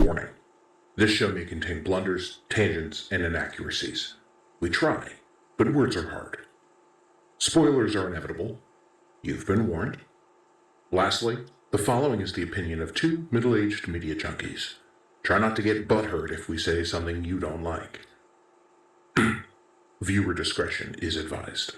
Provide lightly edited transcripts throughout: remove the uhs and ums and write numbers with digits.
Warning. This show may contain blunders, tangents, and inaccuracies. We try, but words are hard. Spoilers are inevitable. You've been warned. Lastly, the following is the opinion of two middle-aged media junkies. Try not to get butthurt if we say something you don't like. Viewer discretion is advised.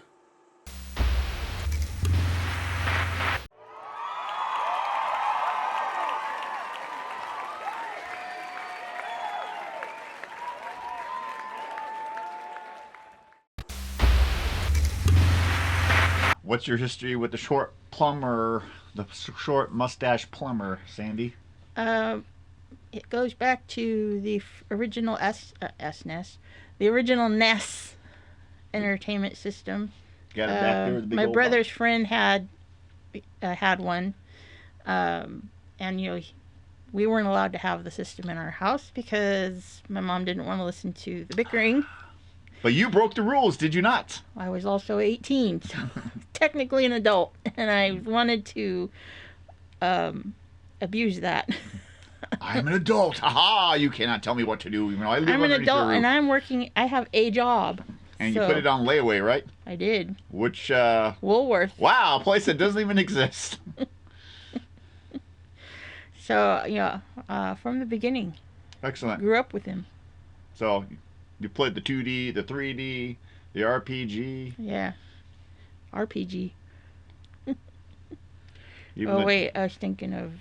What's your history with the short plumber, the short mustache plumber, Sandy? It goes back to the original SNES, the original NES entertainment system. Got it back there with the big my old brother's friend had one, and we weren't allowed to have the system in our house because my mom didn't want to listen to the bickering. But you broke the rules, did you not? I was also 18, so technically an adult, and I wanted to abuse that. I'm an adult. Haha, you cannot tell me what to do. Even though I live I'm an underneath your adult, roof. and I'm working. I have a job. And so you put it on layaway, right? I did. Which, Woolworth. wow, a place that doesn't even exist. So, yeah, from the beginning. Excellent. Grew up with him. So, you played the 2D, the 3D, the RPG. Yeah. RPG. Even Wait, I was thinking of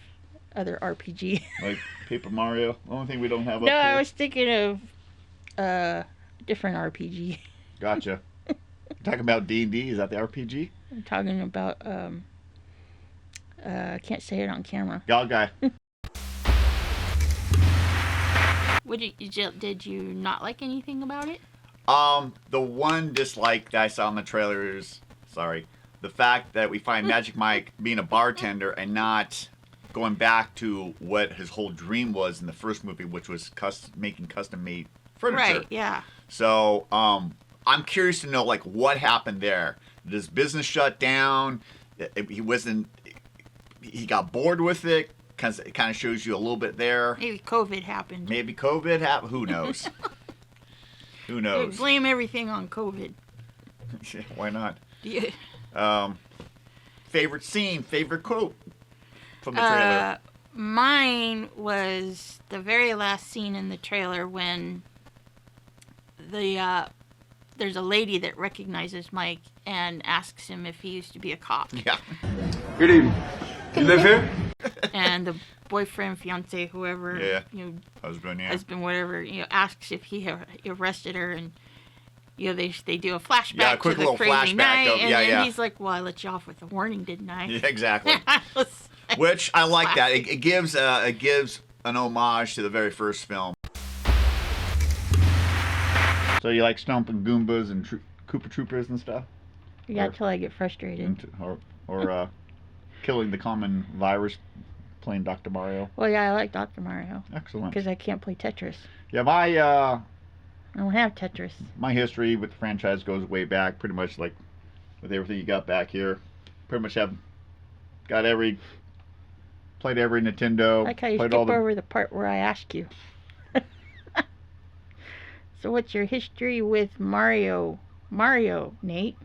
other RPG. like Paper Mario. The only thing we don't have No, up here. I was thinking of different RPG. Gotcha. Talking about D&D, is that the RPG? I'm talking about, I can't say it on camera. God guy. Did you not like anything about it? The one dislike that I saw in the trailer is, the fact that we find Magic Mike being a bartender and not going back to what his whole dream was in the first movie, which was making custom-made furniture. Right, yeah. So, I'm curious to know, like, what happened there. Did his business shut down? He got bored with it? Because it kind of shows you a little bit there. Maybe COVID happened. Maybe COVID happened. Who knows? Who knows? Blame everything on COVID. Why not? Yeah. Favorite scene, favorite quote from the trailer? Mine was the very last scene in the trailer when there's a lady that recognizes Mike and asks him if he used to be a cop. Yeah. Good evening. You live here? And the boyfriend, fiance, whoever, husband, whatever, asks if he arrested her, and they do a flashback quick to the little crazy flashback night, of- and yeah, then yeah. he's like, "Well, I let you off with a warning, didn't I?" Yeah, exactly. I was like, Which I like that. It gives an homage to the very first film. So you like stomping Goombas and Koopa Troopers and stuff? yeah, till I get frustrated. Or killing the common virus playing Dr. Mario? Well, yeah, I like Dr. Mario Excellent. because I can't play Tetris. Yeah, I don't have Tetris. my history with the franchise goes way back, pretty much like with everything you got back here. Pretty much played every Nintendo. I like how you played skip all the over the part where I ask you. So what's your history with Mario, Nate?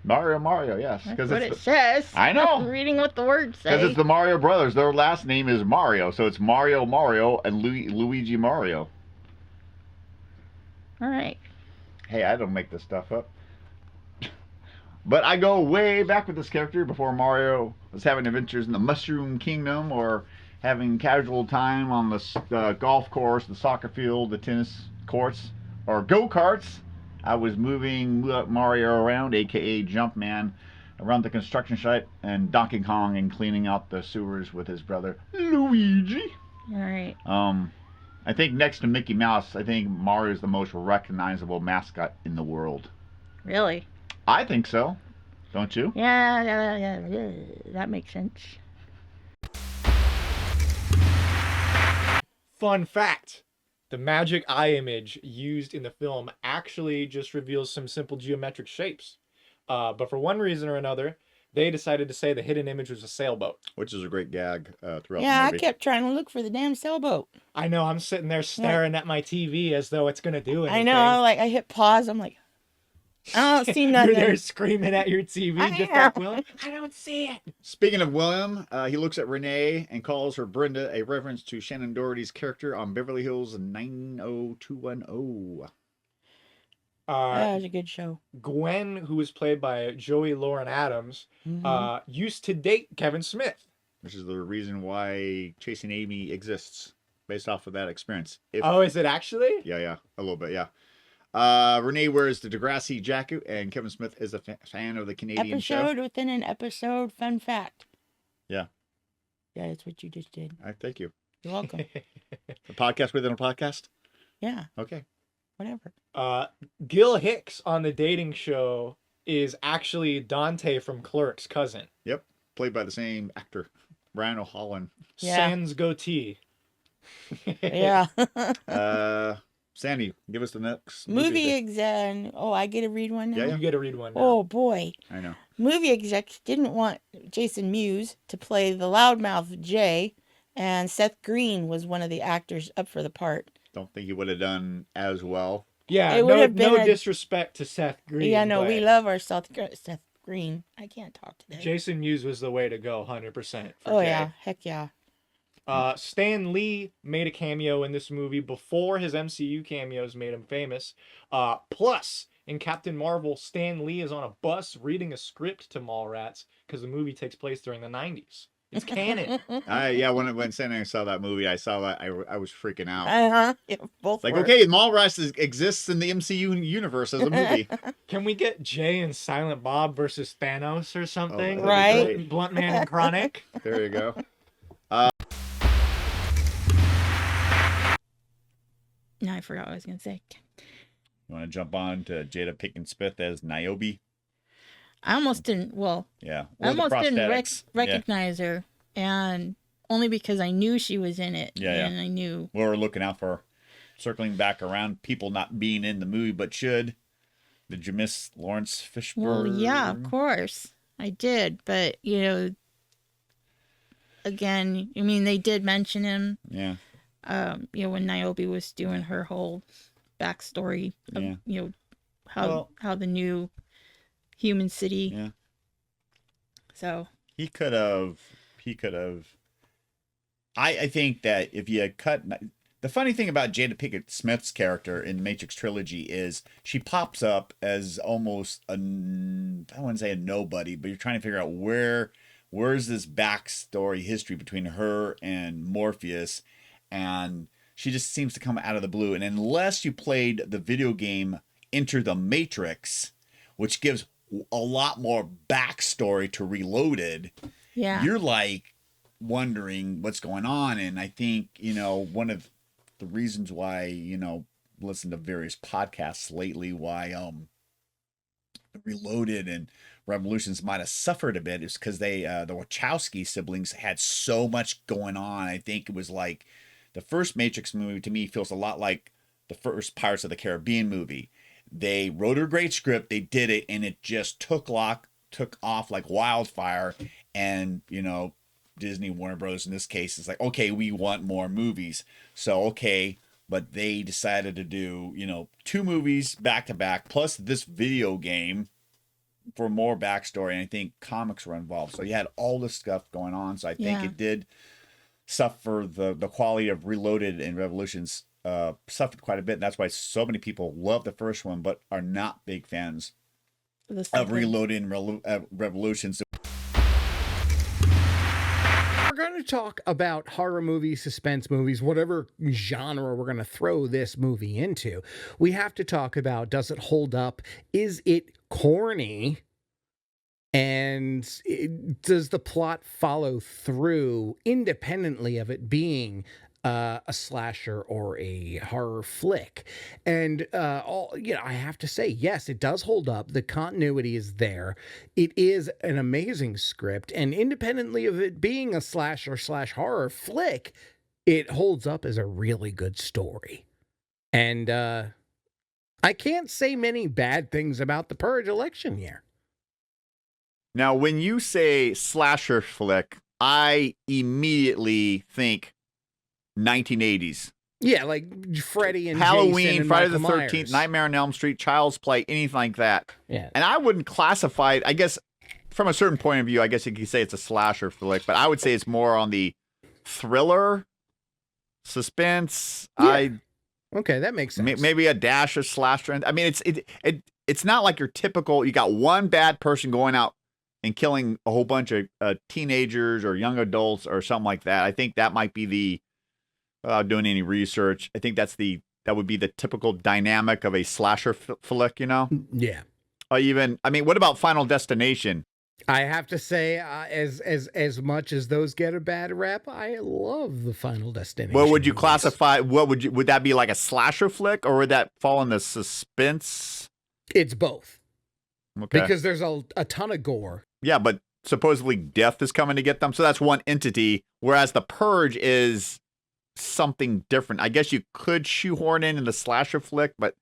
Mario, yes. That's what it says. I know. I'm reading what the words say. Because it's the Mario brothers. Their last name is Mario, so it's Mario and Luigi Mario. All right. Hey, I don't make this stuff up. But I go way back with this character before Mario was having adventures in the Mushroom Kingdom or having casual time on the golf course, the soccer field, the tennis courts, or go-karts. I was moving Mario around, aka Jumpman, around the construction site, and Donkey Kong and cleaning out the sewers with his brother Luigi. All right. I think next to Mickey Mouse, I think Mario is the most recognizable mascot in the world. Really? I think so. Don't you? Yeah, that makes sense. Fun fact. The magic eye image used in the film actually just reveals some simple geometric shapes. But for one reason or another, they decided to say the hidden image was a sailboat. Which is a great gag throughout Yeah, the I movie. kept trying to look for the damn sailboat. I know, I'm sitting there staring at my TV as though it's gonna do anything. I know, like I hit pause. I'm like, I don't see nothing. You're there screaming at your TV, I just am. like William. I don't see it. Speaking of William, he looks at Renee and calls her Brenda, a reference to Shannon Doherty's character on Beverly Hills 90210. That was a good show. Gwen, who was played by Joey Lauren Adams, used to date Kevin Smith. Which is the reason why Chasing Amy exists, based off of that experience. Oh, is it actually? Yeah, a little bit, yeah. Renee wears the Degrassi jacket, and Kevin Smith is a fan of the Canadian Episode show. within an episode. Fun fact. Yeah. Yeah, that's what you just did. Thank you. You're welcome. A podcast within a podcast? Yeah, Okay. whatever. Gil Hicks on the dating show is actually Dante from Clerks' cousin. Yep. Played by the same actor, Ryan O'Halloran. Yeah. Sans goatee. Yeah. Sandy, give us the next Movie exec. Oh, I get to read one now? Yeah, You get to read one now. Oh, boy. I know. Movie execs didn't want Jason Mewes to play the loudmouth Jay, and Seth Green was one of the actors up for the part. Don't think he would have done as well. Yeah, It would no, have been no a- disrespect to Seth Green. Yeah, no, we but love our Seth Green. I can't talk today. Jason Mewes was the way to go, 100%. Oh, Jay. yeah. Heck yeah. Stan Lee made a cameo in this movie before his MCU cameos made him famous. Plus, in Captain Marvel, Stan Lee is on a bus reading a script to Mallrats because the movie takes place during the 90s. It's canon. Yeah, when Sandy and I saw that movie, I saw that I was freaking out. Yeah, both Like, were. okay, Mallrats exists in the MCU universe as a movie. Can we get Jay and Silent Bob versus Thanos or something? that'd be Right. great. Blunt Man and Chronic. There you go. No, I forgot what I was going to say. You want to jump on to Jada Pinkett Smith as Niobe? I almost didn't, Yeah. I Or the almost didn't prosthetics. recognize her, and only because I knew she was in it. Yeah. And I knew. We were looking out for, circling back around, people not being in the movie but should. Did you miss Lawrence Fishburne? Well, yeah, of course. I did. But, again, I mean, they did mention him, Yeah. when Niobe was doing her whole backstory of, Yeah. how the new human city. Yeah. So. He could have. I think that if you had cut. The funny thing about Jada Pinkett Smith's character in the Matrix trilogy is she pops up as almost I wouldn't say a nobody, but you're trying to figure out where's this backstory history between her and Morpheus, and she just seems to come out of the blue. And unless you played the video game Enter the Matrix, which gives a lot more backstory to Reloaded, Yeah. you're like wondering what's going on. And I think, one of the reasons why, listen to various podcasts lately, why Reloaded and Revolutions might have suffered a bit is because the Wachowski siblings had so much going on. I think it was like the first Matrix movie to me feels a lot like the first Pirates of the Caribbean movie. They wrote a great script, they did it, and it just took off like wildfire. And, Disney, Warner Brothers in this case, is like, okay, we want more movies. So, okay, but they decided to do, 2 movies back to back, plus this video game for more backstory. And I think comics were involved. So you had all this stuff going on. So I think it did suffer the quality of Reloaded and Revolutions suffered quite a bit. And that's why so many people love the first one, but are not big fans of Reloaded and Revolutions. We're going to talk about horror movies, suspense movies, whatever genre we're going to throw this movie into. We have to talk about, does it hold up? Is it corny? And does the plot follow through independently of it being a slasher or a horror flick? And I have to say, yes, it does hold up. The continuity is there. It is an amazing script, and independently of it being a slasher/horror flick, it holds up as a really good story. And I can't say many bad things about the Purge election year. Now, when you say slasher flick, I immediately think 1980s. Yeah, like Freddy and Halloween, Jason and Friday the Michael 13th, Myers. Nightmare on Elm Street, Child's Play, anything like that. Yeah. And I wouldn't classify it, I guess, from a certain point of view, I guess you could say it's a slasher flick, but I would say it's more on the thriller, suspense. Yeah. Okay, that makes sense. Maybe a dash of slasher. I mean, it's not like your typical, you got one bad person going out and killing a whole bunch of teenagers or young adults or something like that. I think that might be the, without doing any research, I think that would be the typical dynamic of a slasher flick, you know? Yeah. What about Final Destination? I have to say, as much as those get a bad rep, I love the Final Destination. What would you movies. classify? Would that be like a slasher flick, or would that fall in the suspense? It's both. Okay. Because there's a ton of gore. Yeah, but supposedly death is coming to get them, so that's one entity. Whereas the Purge is something different. I guess you could shoehorn in the slasher flick, but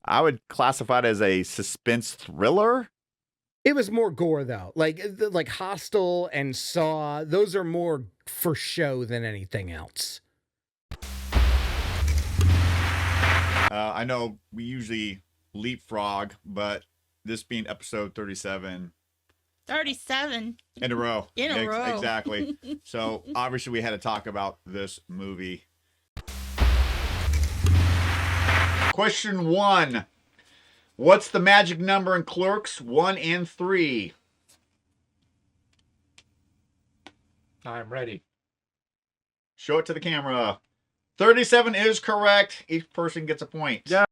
I would classify it as a suspense thriller. It was more gore though, like Hostel and Saw. Those are more for show than anything else. I know we usually leapfrog, but this being episode 37 37 in a row. In a row. Exactly. So obviously we had to talk about this movie. Question 1. What's the magic number in Clerks 1 and 3? I'm ready. Show it to the camera. 37 is correct. Each person gets a point. Yeah.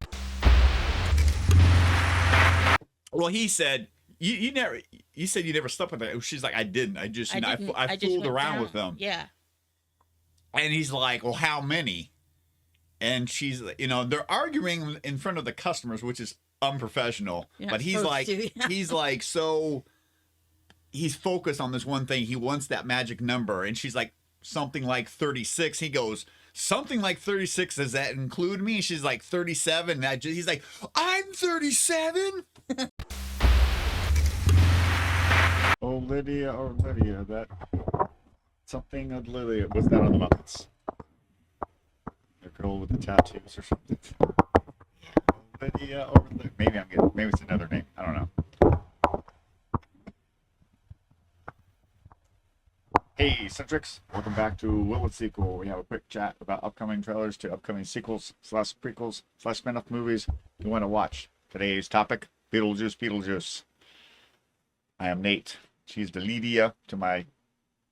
Well, he said you said you never slept with her. She's like, I didn't. I just I just fooled went around down. with them. Yeah. And he's like, well, how many? And she's, they're arguing in front of the customers, which is unprofessional. You're But not he's supposed like, to, yeah. he's focused on this one thing. He wants that magic number. And she's like, something like 36. He goes, something like 36. Does that include me? She's like 37. He's like, I'm 37. Oh, Lydia, that something of Lydia. Was that on the Muppets? The girl with the tattoos or something. Lydia, maybe it's another name. I don't know. Hey, Centrics. Welcome back to Will It Sequel. We have a quick chat about upcoming trailers to upcoming sequels / prequels / spin-off movies you want to watch. Today's topic, Beetlejuice. I am Nate. She's the Lydia to my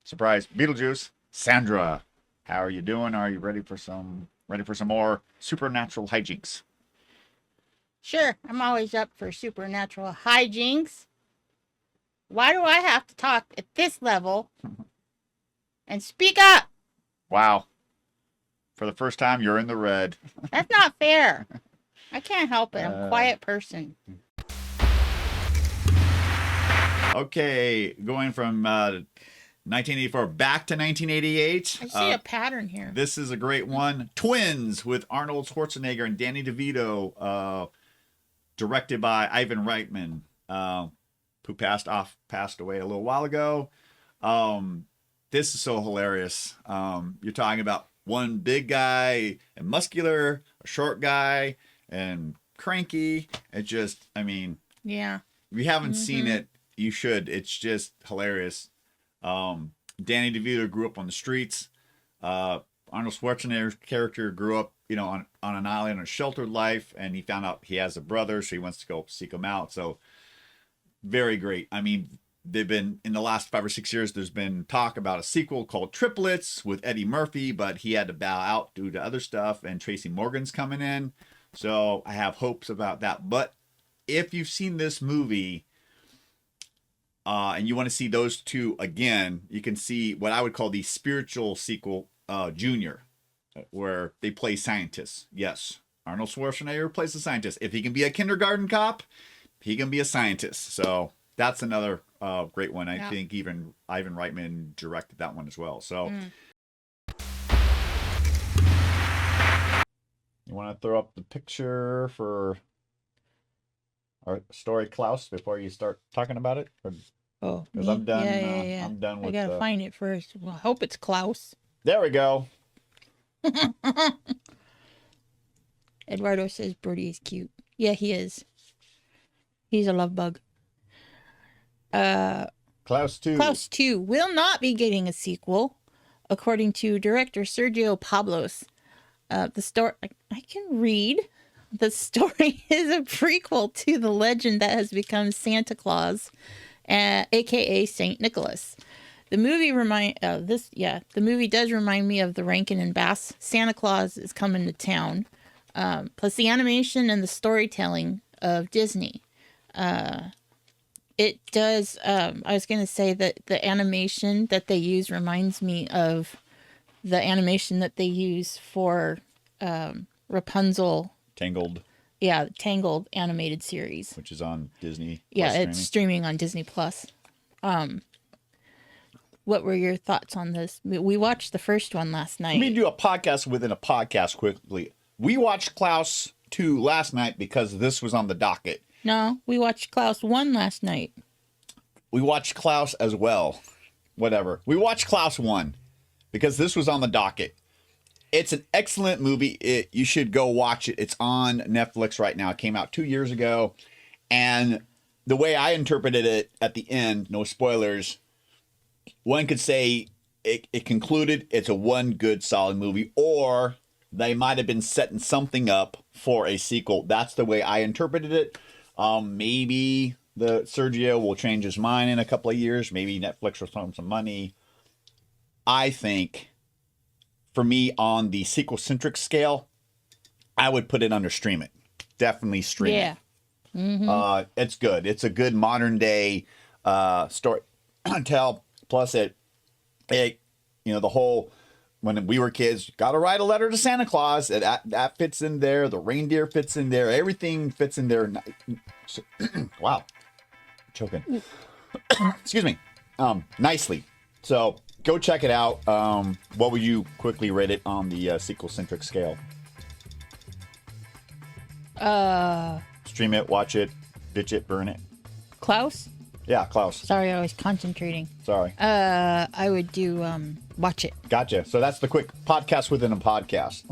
surprise Beetlejuice, Sandra. How are you doing? Are you ready for some more supernatural hijinks? Sure, I'm always up for supernatural hijinks. Why do I have to talk at this level? And speak up! Wow. For the first time, you're in the red. That's not fair. I can't help it. I'm a quiet person. Okay, going from 1984 back to 1988. I see a pattern here. This is a great one. Twins with Arnold Schwarzenegger and Danny DeVito, directed by Ivan Reitman, who passed away a little while ago. This is so hilarious. You're talking about one big guy and muscular, a short guy and cranky. It just, Yeah. if you haven't seen it, you should. It's just hilarious. Danny DeVito grew up on the streets. Arnold Schwarzenegger's character grew up, on an island, a sheltered life, and he found out he has a brother, so he wants to go seek him out. So very great. They've been, in the last 5 or 6 years, there's been talk about a sequel called Triplets with Eddie Murphy, but he had to bow out due to other stuff, and Tracy Morgan's coming in. So I have hopes about that. But if you've seen this movie, and you want to see those two again, you can see what I would call the spiritual sequel, Junior, where they play scientists. Yes, Arnold Schwarzenegger plays a scientist. If he can be a kindergarten cop, he can be a scientist. So that's another great one. I think even Ivan Reitman directed that one as well. So you want to throw up the picture for our story, Klaus, before you start talking about it? Or Oh, Because me? I'm done. Yeah. I'm done with. I gotta find it first. Well, I hope it's Klaus. There we go. Eduardo says Brody is cute. Yeah, he is. He's a love bug. Klaus 2. Klaus 2 will not be getting a sequel, according to director Sergio Pablos. The story, I can read. The story is a prequel to the legend that has become Santa Claus, aka Saint Nicholas. The movie the movie does remind me of the Rankin and Bass Santa Claus is coming to town. Plus the animation and the storytelling of Disney. It does, I was going to say that the animation that they use reminds me of the animation that they use for Rapunzel. Tangled. Yeah, Tangled animated series. Which is on Disney. Yeah, it's streaming on Disney Plus. What were your thoughts on this? We watched the first one last night. Let me do a podcast within a podcast quickly. We watched Klaus 2 last night because this was on the docket. No, we watched Klaus 1 last night. We watched Klaus as well. Whatever. We watched Klaus 1 because this was on the docket. It's an excellent movie. You should go watch it. It's on Netflix right now. It came out 2 years ago. And the way I interpreted it at the end, no spoilers, one could say it concluded it's a one good solid movie, or they might have been setting something up for a sequel. That's the way I interpreted it. Maybe the Sergio will change his mind in a couple of years. Maybe Netflix will throw him some money. I think, for me, on the SequelCentric scale, I would put it under stream it. Definitely stream it. Mm-hmm. It's good. It's a good modern day story tell. Plus, it the whole, when we were kids, got to write a letter to Santa Claus. That fits in there. The reindeer fits in there. Everything fits in there. Wow. Choking. Excuse me. Nicely. So go check it out. What would you quickly rate it on the SequelCentric scale? Stream it, watch it, ditch it, burn it. Klaus? Yeah, Klaus. Sorry, I was concentrating. Sorry. I would do watch it. Gotcha. So that's the quick podcast within a podcast.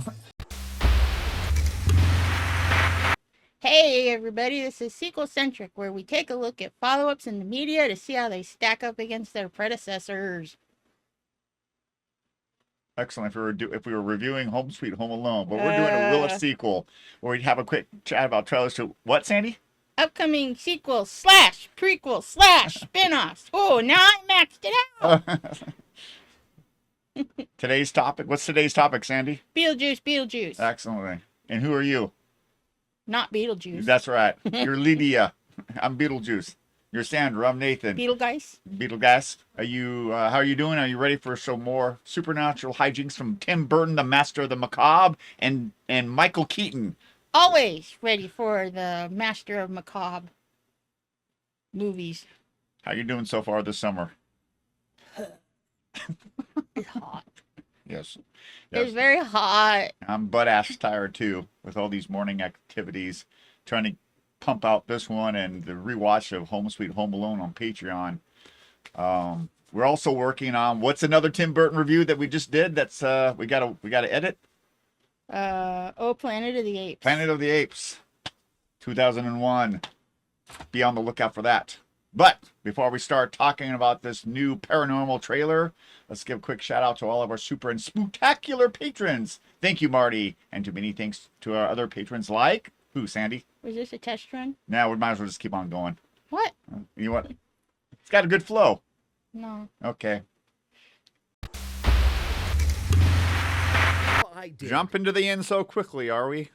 Hey everybody, this is SequelCentric, where we take a look at follow-ups in the media to see how they stack up against their predecessors. Excellent. If we were reviewing Home Sweet Home Alone, but we're doing a Willis sequel, where we'd have a quick chat about trailers to what, Sandy? Upcoming sequels / prequels / spin-offs. Oh, now I maxed it out. Today's topic. What's today's topic, Sandy? Beetlejuice. Excellent. And who are you? Not Beetlejuice. That's right. You're Lydia. I'm Beetlejuice. You're Sandra. I'm Nathan. Beetlegeist. Are you? How are you doing? Are you ready for some more supernatural hijinks from Tim Burton, the master of the macabre, and Michael Keaton? Always ready for the master of macabre movies. How you doing so far this summer? It's hot. Yes. It's very hot. I'm butt-ass tired, too, with all these morning activities. Trying to pump out this one and the rewatch of Home Sweet Home Alone on Patreon. We're also working on, what's another Tim Burton review that we just did that's we gotta edit? Planet of the Apes. Planet of the Apes, 2001. Be on the lookout for that. But before we start talking about this new paranormal trailer, let's give a quick shout out to all of our super and spooktacular patrons. Thank you, Marty. And to many thanks to our other patrons like, who, Sandy? Was this a test run? Now we might as well just keep on going. What? You know what? It's got a good flow. No. Okay. I did. Jump into the end so quickly, are we?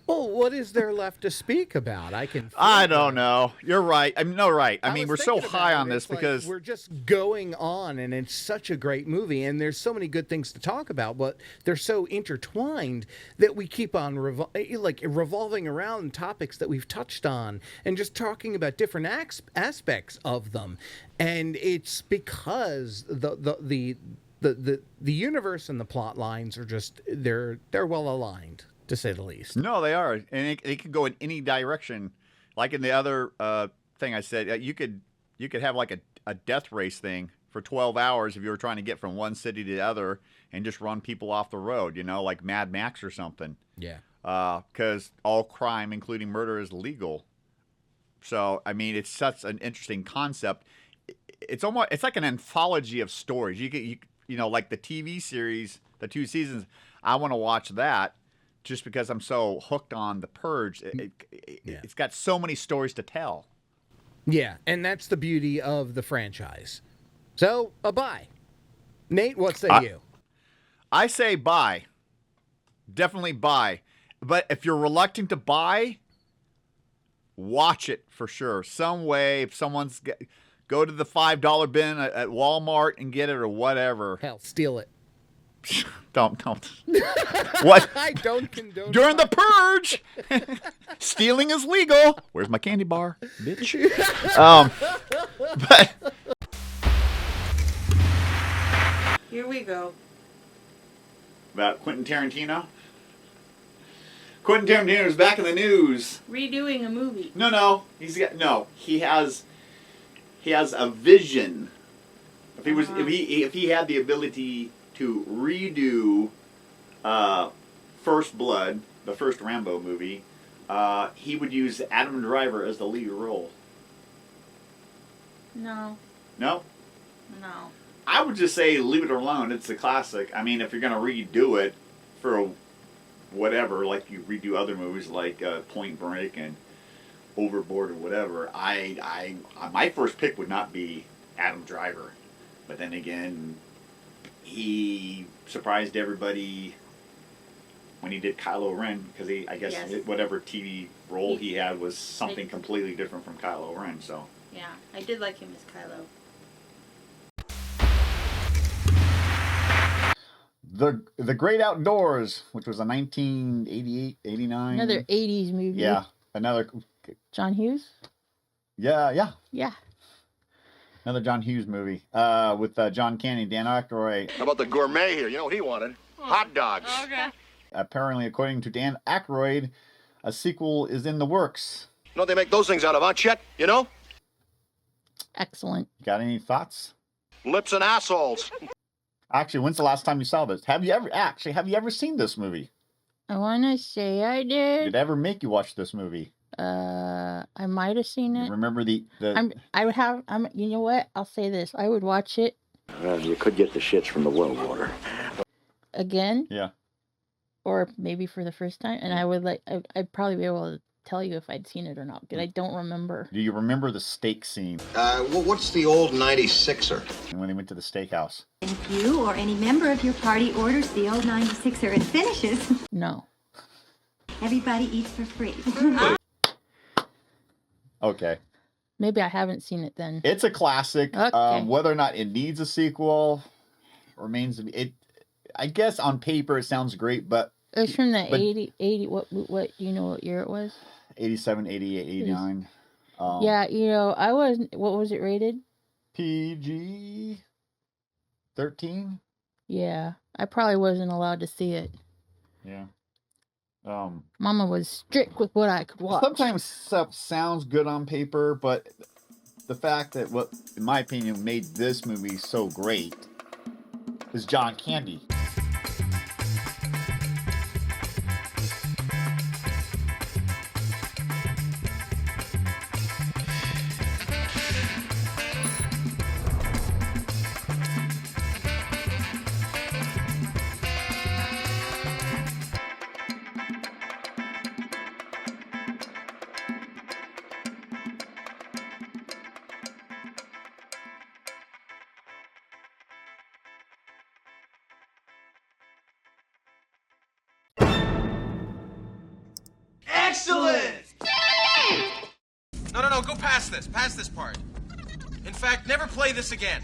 Well, what is there left to speak about? I don't know. You're right. I mean, no, right. I mean, was we're so thinking high about on it. this It's like because we're just going on, and it's such a great movie, and there's so many good things to talk about, but they're so intertwined that we keep on revolving around topics that we've touched on, and just talking about different aspects of them. And it's because the universe and the plot lines are just they're well aligned, to say the least. No, they are, and it could go in any direction. Like in the other thing I said, you could have like a death race thing for 12 hours if you were trying to get from one city to the other and just run people off the road, you know, like Mad Max or something. Yeah. Because all crime, including murder, is legal. So, I mean, it's such an interesting concept. It's like an anthology of stories. You know, like the TV series, the 2 seasons. I want to watch that just because I'm so hooked on The Purge. It's got so many stories to tell. Yeah, and that's the beauty of the franchise. So, a buy. Nate, what say you? I say buy. Definitely buy. But if you're reluctant to buy, watch it for sure. Some way, if someone's go to the $5 bin at Walmart and get it or whatever. Hell, steal it. Don't. What? I don't condone. During the purge, stealing is legal. Where's my candy bar, bitch? But Here we go. about Quentin Tarantino. Quentin Tarantino is back in the news. Redoing a movie. No. He has a vision. If he had the ability to redo First Blood, the first Rambo movie, he would use Adam Driver as the lead role. No. No? No. I would just say leave it alone. It's a classic. I mean, if you're going to redo it for whatever, like you redo other movies like Point Break and Overboard or whatever, my first pick would not be Adam Driver. But then again, he surprised everybody when he did Kylo Ren, because whatever TV role he had was something completely different from Kylo Ren. So Yeah, I did like him as Kylo. The Great Outdoors, which was a 1988, 89. Another 80s movie. Yeah, another. John Hughes? Yeah. Yeah. Another John Hughes movie with John Candy, Dan Aykroyd. How about the gourmet here? You know what he wanted? Hot dogs. Okay. Apparently, according to Dan Aykroyd, a sequel is in the works. You know what they make those things out of, huh, Chet? You know? Excellent. Got any thoughts? Lips and assholes. Actually, when's the last time you saw this? Have you ever seen this movie? I want to say I did. Did it ever make you watch this movie? I might have seen You it. remember the You know what? I'll say this. I would watch it Well, you could get the shits from the well water. again. Yeah. Or maybe for the first time. And I'd probably be able to tell you if I'd seen it or not, because I don't remember. Do you remember the steak scene What's the old 96er? when they went to the steakhouse? If you or any member of your party orders the old 96er and finishes, No. everybody eats for free. Okay. Maybe I haven't seen it then. It's a classic. Okay. Whether or not it needs a sequel remains to be. I guess on paper it sounds great, but It was from the but- 80, what, do you know what year it was? 87, 88, 89. Yeah, what was it rated? PG 13. Yeah, I probably wasn't allowed to see it. Yeah. Mama was strict with what I could watch. Sometimes stuff sounds good on paper, but the fact that what, in my opinion, made this movie so great is John Candy. Excellent! No, go past this part. In fact, never play this again.